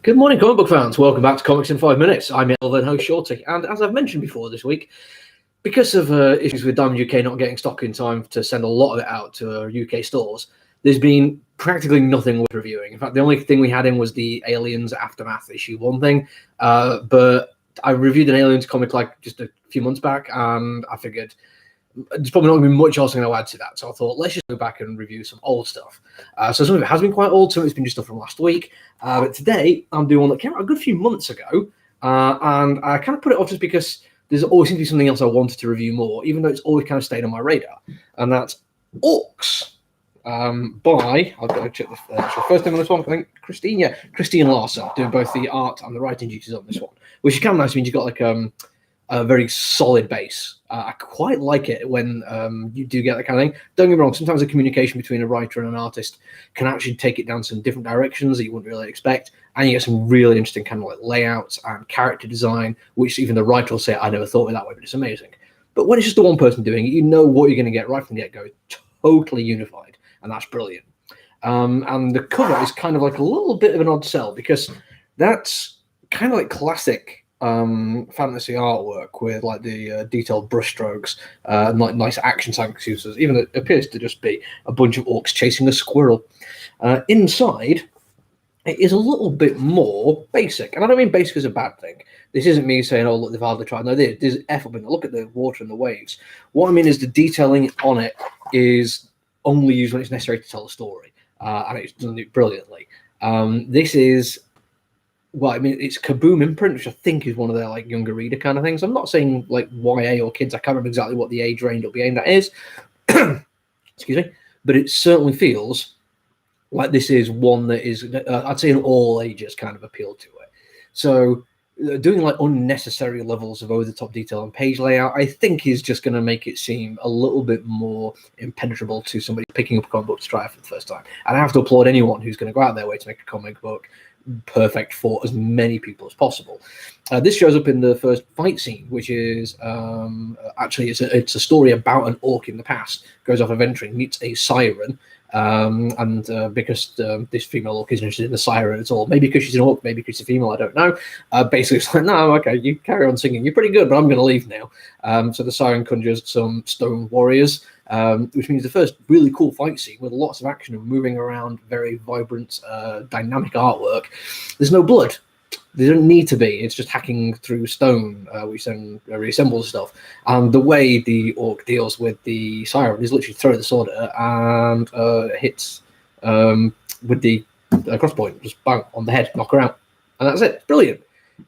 Good morning, comic book fans. Welcome back to Comics in 5 Minutes. I'm your elven host, Shorty, and as I've mentioned before this week, because of issues with Diamond UK not getting stock in time to send a lot of it out to UK stores, there's been practically nothing worth reviewing. In fact, the only thing we had in was the Aliens Aftermath issue 1 thing, but I reviewed an Aliens comic like just a few months back, and I figured there's probably not going to be much else I'm going to add to that. So I thought, let's just go back and review some old stuff. So some of it has been quite old, some of it's been just stuff from last week. But today, I'm doing one that came out a good few months ago. And I kind of put it off just because there's always seems to be something else I wanted to review more, even though it's always kind of stayed on my radar. And that's ORCS by, I'll go check the first name on this one, I think Christine Larson, doing both the art and the writing duties on this one, which is kind of nice. Means you've got like a very solid base. I quite like it when you do get that kind of thing. Don't get me wrong, sometimes the communication between a writer and an artist can actually take it down some different directions that you wouldn't really expect, and you get some really interesting kind of like layouts and character design, which even the writer will say, I never thought of it that way, but it's amazing. But when it's just the one person doing it, you know what you're going to get right from the get-go. Totally unified, and that's brilliant. And the cover is kind of like a little bit of an odd sell, because that's kind of like classic fantasy artwork with like the detailed brushstrokes and like nice action sequences. Even it appears to just be a bunch of orcs chasing a squirrel. Inside, it is a little bit more basic, and I don't mean basic as a bad thing. This isn't me saying, "Oh, look, they've hardly tried." No, there's effort in it. Look at the water and the waves. What I mean is the detailing on it is only used when it's necessary to tell a story, and it's done it brilliantly. This is. Well, I mean, it's Kaboom imprint, which I think is one of their like younger reader kind of things. I'm not saying like YA or kids. I can't remember exactly what the age range will be aimed at is. Excuse me, but it certainly feels like this is one that is, I'd say, in all ages kind of appeal to it. So doing like unnecessary levels of over-the-top detail and page layout, I think, is just going to make it seem a little bit more impenetrable to somebody picking up a comic book to try it for the first time. And I have to applaud anyone who's going to go out their way to make a comic book perfect for as many people as possible. This shows up in the first fight scene, which is actually it's a story about an orc in the past, goes off adventuring, meets a siren, and because this female orc isn't interested in the siren at all, maybe because she's an orc, maybe because she's a female, I don't know. Basically, it's like, no, okay, you carry on singing, you're pretty good, but I'm going to leave now. So the siren conjures some stone warriors, which means the first really cool fight scene with lots of action and moving around, very vibrant, dynamic artwork. There's no blood. There don't need to be. It's just hacking through stone, which then reassembles stuff. And the way the orc deals with the siren is literally throw the sword at her and hits with the crossbow, just bang on the head, knock her out, and that's it. Brilliant.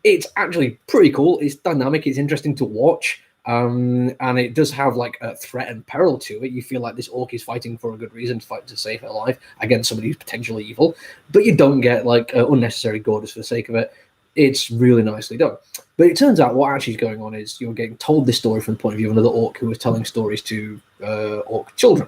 It's actually pretty cool. It's dynamic. It's interesting to watch. And it does have like a threat and peril to it. You feel like this orc is fighting for a good reason, to fight to save her life against somebody who's potentially evil, but you don't get like unnecessary gore just for the sake of it. It's really nicely done. But it turns out what actually is going on is you're getting told this story from the point of view of another orc who is telling stories to orc children.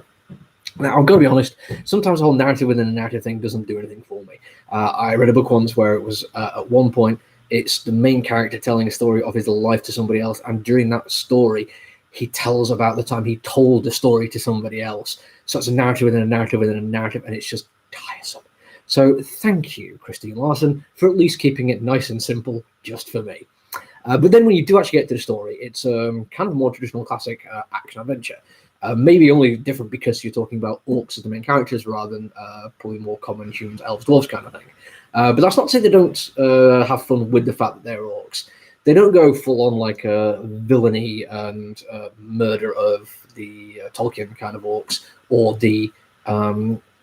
Now, I'm going to be honest, sometimes the whole narrative within a narrative thing doesn't do anything for me. I read a book once where it was at one point, it's the main character telling a story of his life to somebody else, and during that story, he tells about the time he told the story to somebody else. So it's a narrative within a narrative within a narrative, and it's just tiresome. So thank you, Christine Larson, for at least keeping it nice and simple just for me. But then when you do actually get to the story, it's kind of a more traditional classic action-adventure. Maybe only different because you're talking about orcs as the main characters rather than probably more common humans, elves, dwarves kind of thing. But that's not to say they don't have fun with the fact that they're orcs. They don't go full-on like villainy and murder of the Tolkien kind of orcs, or the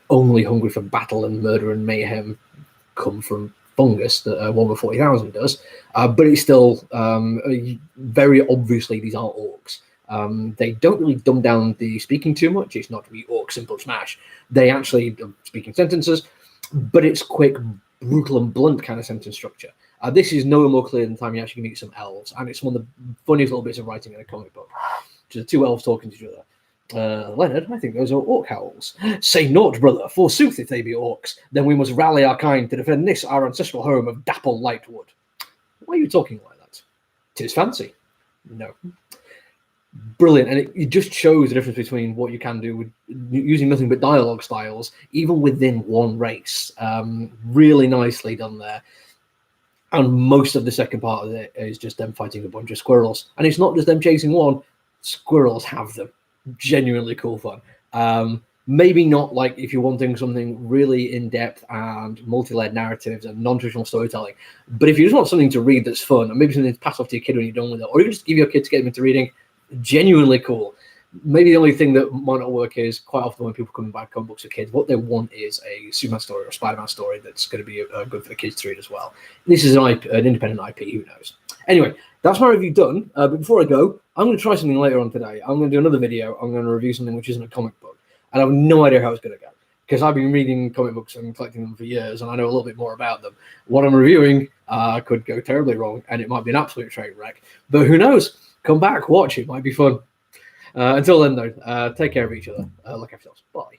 only hungry for battle and murder and mayhem come from fungus that Warhammer 40,000 does. But it's still very obviously these aren't orcs. They don't really dumb down the speaking too much. It's not to be orc simple smash. They actually are speaking sentences, but it's quick, brutal and blunt kind of sentence structure. This is no more clear than the time you actually meet some elves, and it's one of the funniest little bits of writing in a comic book. Just two elves talking to each other. Leonard, I think those are orc howls. Say naught, brother, forsooth, if they be orcs, then we must rally our kind to defend this, our ancestral home of dapple lightwood. Why are you talking like that? 'Tis fancy. No. Brilliant, and it just shows the difference between what you can do with using nothing but dialogue styles, even within one race. Really nicely done there. And most of the second part of it is just them fighting a bunch of squirrels. And it's not just them chasing one, squirrels have them. Genuinely cool fun. Maybe not like if you're wanting something really in-depth and multi-layered narratives and non-traditional storytelling, but if you just want something to read that's fun, and maybe something to pass off to your kid when you're done with it, or even just give your kid to get them into reading, genuinely cool. Maybe the only thing that might not work is quite often when people come and buy comic books for kids, what they want is a Superman story or a Spider-Man story that's going to be good for the kids to read as well. This is an independent IP, who knows? Anyway, that's my review done. But before I go, I'm going to try something later on today. I'm going to do another video. I'm going to review something which isn't a comic book. And I have no idea how it's going to go, because I've been reading comic books and collecting them for years, and I know a little bit more about them. What I'm reviewing could go terribly wrong, and it might be an absolute train wreck. But who knows? Come back, watch. It might be fun. Until then, though, take care of each other. Look after yourselves. Bye.